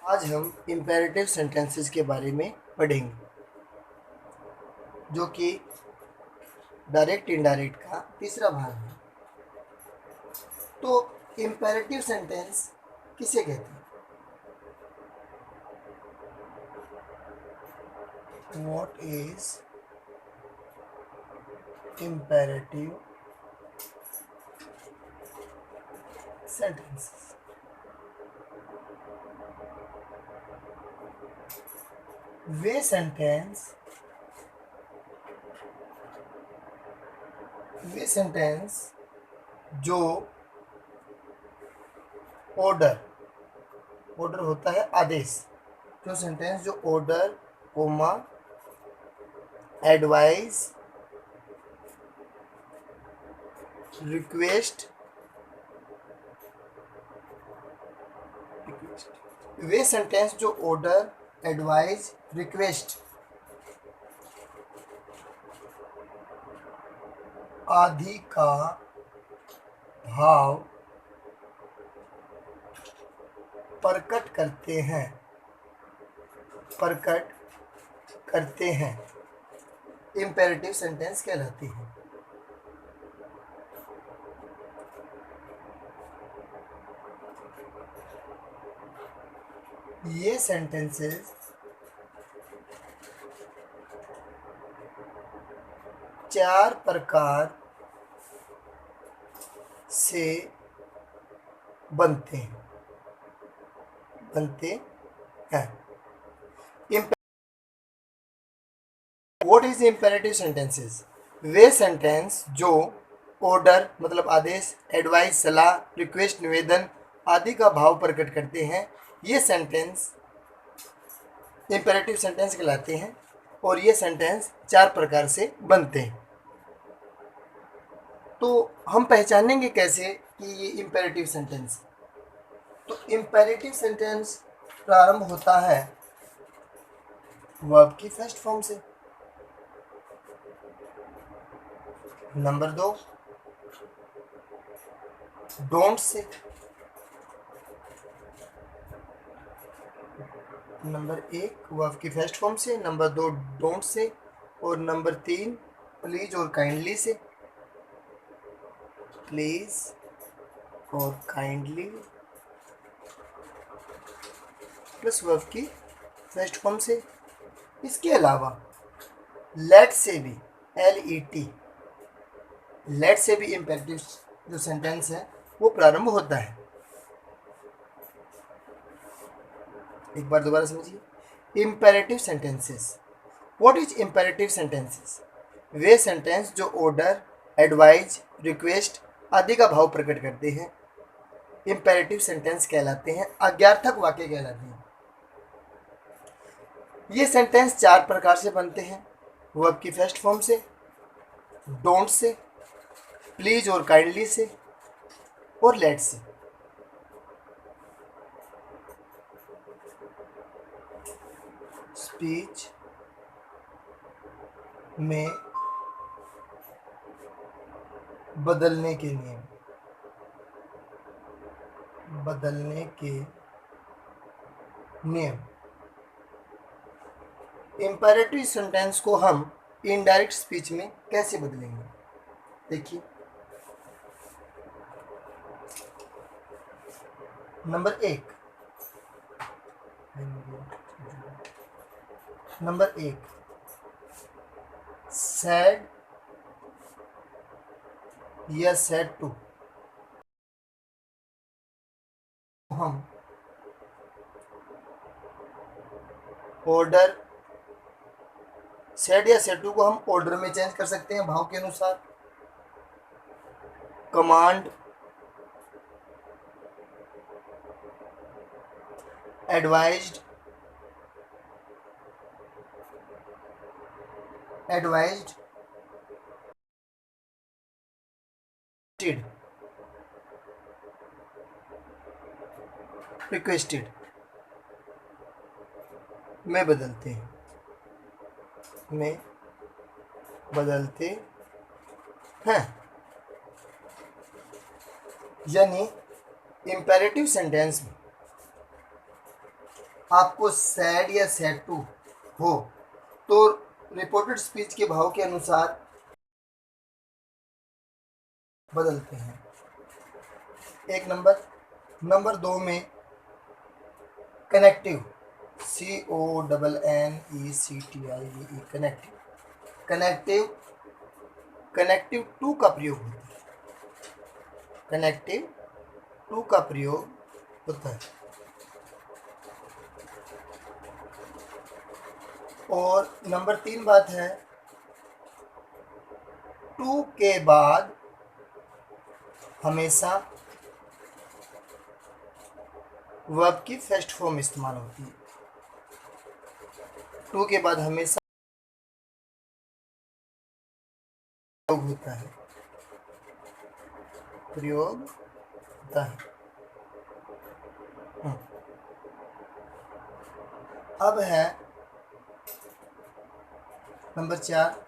आज हम imperative sentences के बारे में पढ़ेंगे, जो कि डायरेक्ट इनडायरेक्ट का तीसरा भाग है। तो इम्पेरेटिव सेंटेंस किसे कहते हैं? What is imperative sentences? Way sentence जो ऑर्डर होता है आदेश, जो सेंटेंस जो ऑर्डर कोमा एडवाइस रिक्वेस्ट वे सेंटेंस जो ऑर्डर एडवाइस रिक्वेस्ट आदि का भाव प्रकट करते हैं इम्पेरेटिव सेंटेंस कहलाती है। ये सेंटेंसेस चार प्रकार से बनते हैं। What is imperative sentences? Way sentence जो ऑर्डर मतलब आदेश, एडवाइस सलाह, रिक्वेस्ट निवेदन आदि का भाव प्रकट करते हैं, ये सेंटेंस इम्पेरेटिव सेंटेंस कहलाते हैं। और ये सेंटेंस चार प्रकार से बनते हैं। तो हम पहचानेंगे कैसे कि ये इम्पेरेटिव सेंटेंस? तो इम्पेरेटिव सेंटेंस प्रारंभ होता है वर्ब की फर्स्ट फॉर्म से। Number 2 don't say. Number 1 verb की फर्स्ट फॉर्म से, नंबर 2 डोंट से, और नंबर 3 प्लीज और काइंडली से। प्लीज और काइंडली प्लस वर्ब की फर्स्ट फॉर्म से। इसके अलावा लेट से भी, लेट से भी इम्पेरेटिव जो सेंटेंस है वो प्रारंभ होता है। एक बार दोबारा समझिए। Imperative sentences. What is imperative sentences? Way sentence जो ऑर्डर, एडवाइज, रिक्वेस्ट आदि का भाव प्रकट करते हैं इम्पेरेटिव सेंटेंस कहलाते हैं, अज्ञार्थक वाक्य कहलाते हैं। ये सेंटेंस चार प्रकार से बनते हैं, वर्ब की फर्स्ट फॉर्म से, डोंट से, प्लीज और काइंडली से, और लेट से। स्पीच में बदलने के नियम। इम्पेरेटिव सेंटेंस को हम इनडायरेक्ट स्पीच में कैसे बदलेंगे? देखिए, नंबर 1 सैड या सैड टू, हम ऑर्डर सैड या सैड टू को हम ऑर्डर में चेंज कर सकते हैं भाव के अनुसार। कमांड, एडवाइज्ड, रिक्वेस्टेड में बदलते हैं। यानी इम्पेरेटिव सेंटेंस में आपको सैड या सैड टू हो तो रिपोर्टेड स्पीच के भाव के अनुसार बदलते हैं। एक नंबर दो में connective, CONNECTIVE, connective connective to का प्रयोग होता है, कनेक्टिव टू का प्रयोग होता है। और नंबर तीन बात है, टू के बाद हमेशा वर्ब की फर्स्ट फॉर्म इस्तेमाल होती है। टू के बाद हमेशा होता है, प्रयोग होता है। अब है नंबर चार,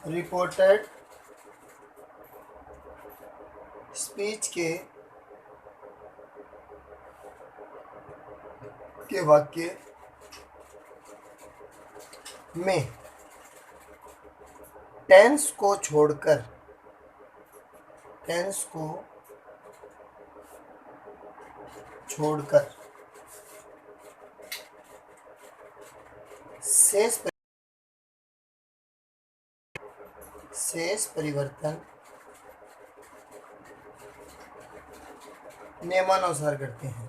रिपोर्टेड स्पीच के वाक्य में टेंस को छोड़कर शेष परिवर्तन नियमानुसार करते हैं,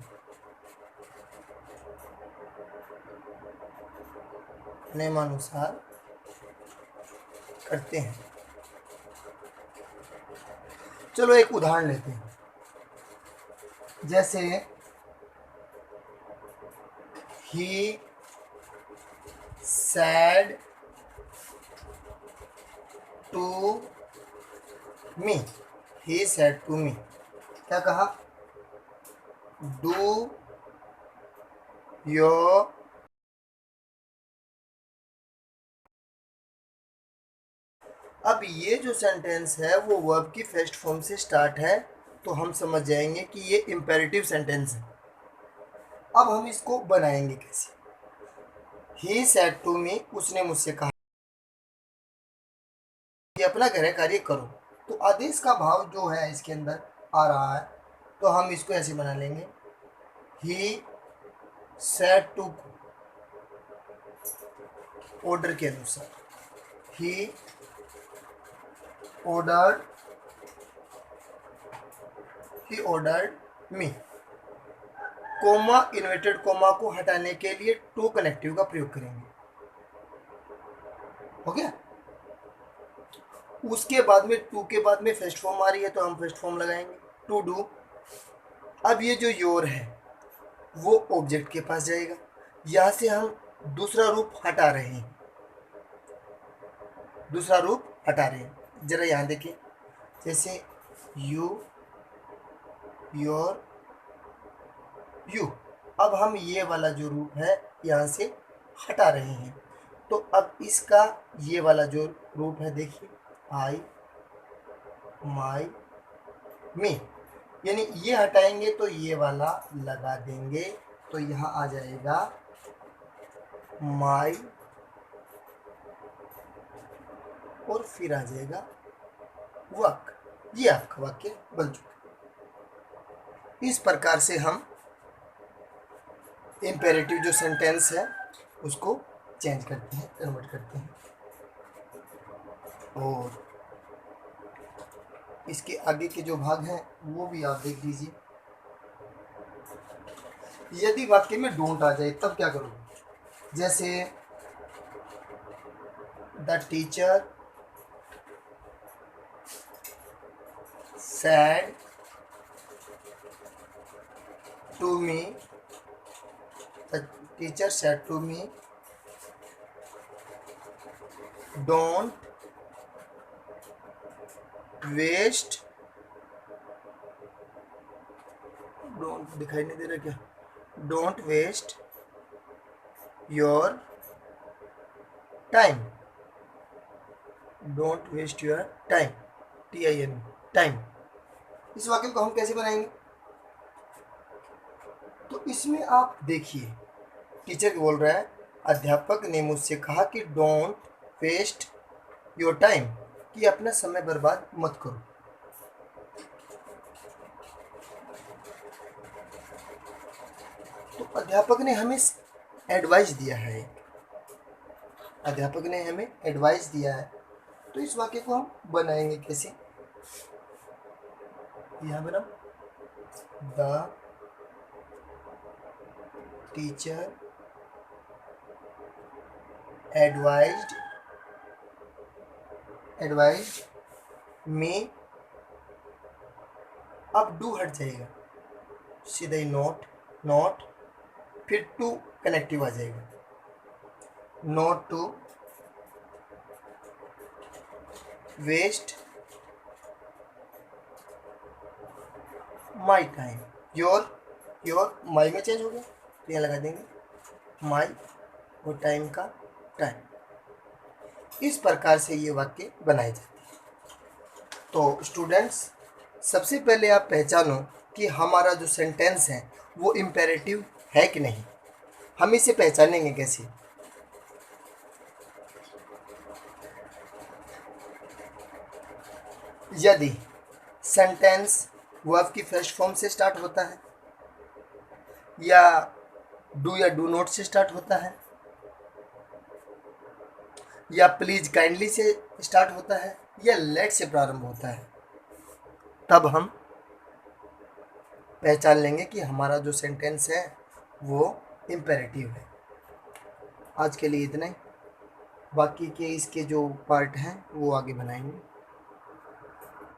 नियमानुसार करते हैं। चलो एक उदाहरण लेते हैं, जैसे he said to me, he said to me, क्या कहा, डू योर अब ये जो सेंटेंस है वो वर्ब की फर्स्ट फॉर्म से स्टार्ट है, तो हम समझ जाएंगे कि ये इंपेरेटिव सेंटेंस है। अब हम इसको बनाएंगे कैसे, ही सेड टू मी, उसने मुझसे कहा, ये अपना गृह कार्य करो, तो आदेश का भाव जो है इसके अंदर आ रहा है, तो हम इसको ऐसे बना लेंगे, ही सेड टू ऑर्डर के अनुसार, he ordered me, coma inverted coma को हटाने के लिए टू कनेक्टिव का प्रयोग करेंगे, हो गया। उसके बाद में टू के बाद में फर्स्ट फॉर्म आ रही है तो हम फर्स्ट फॉर्म लगाएंगे, टू डू। अब ये जो योर है वो ऑब्जेक्ट के पास जाएगा, यहां से हम दूसरा रूप हटा रहे हैं, जरा यहां देखिए, जैसे यू, योर, यू, अब हम ये वाला जो रूप है यहाँ से हटा रहे हैं, तो अब इसका ये वाला जो रूप है देखिए, आई, माई, मी, यानी ये हटाएंगे तो ये वाला लगा देंगे, तो यहाँ आ जाएगा माई और फिर आ जाएगा वर्क, ये आपका वाक्य बन चुका। इस प्रकार से हम इंपेरेटिव जो सेंटेंस है उसको चेंज करते हैं, कन्वर्ट करते हैं। और इसके आगे के जो भाग हैं वो भी आप देख लीजिए। यदि वाक्य में डोंट आ जाए तब क्या करोगे, जैसे the teacher said to me, the teacher said to me, don't waste, don't दिखाई नहीं दे रहा क्या, don't waste your time, don't waste your time, TIME, time. इस वाक्य को हम कैसे बनाएंगे, तो तो इसमें आप देखिए, टीचर बोल रहा है, अध्यापक ने मुझसे कहा कि डोंट वेस्ट योर टाइम, कि अपना समय बर्बाद मत करो। तो अध्यापक ने हमें एडवाइस दिया है, अध्यापक ने हमें एडवाइस दिया है। तो इस वाक्य को हम बनाएंगे कैसे? यहां बना, द टीचर एडवाइज्ड में, अब डू हट जाएगा, सीधा ही नॉट, फिर टू कनेक्टिव आ जाएगा, not to waste my time, your my में चेंज हो गया, तो यहाँ लगा देंगे माई और टाइम का टाइम। इस प्रकार से ये वाक्य बनाए जाते हैं। तो स्टूडेंट्स, सबसे पहले आप पहचानो कि हमारा जो सेंटेंस है वो इम्पेरेटिव है कि नहीं। हम इसे पहचानेंगे कैसे? यदि सेंटेंस वर्ब की फर्स्ट फॉर्म से स्टार्ट होता है, या डू नॉट से स्टार्ट होता है, या प्लीज काइंडली से स्टार्ट होता है, या लेट से प्रारंभ होता है, तब हम पहचान लेंगे कि हमारा जो सेंटेंस है वो इम्पेरेटिव है। आज के लिए इतना ही, बाकी के इसके जो पार्ट हैं वो आगे बनाएंगे।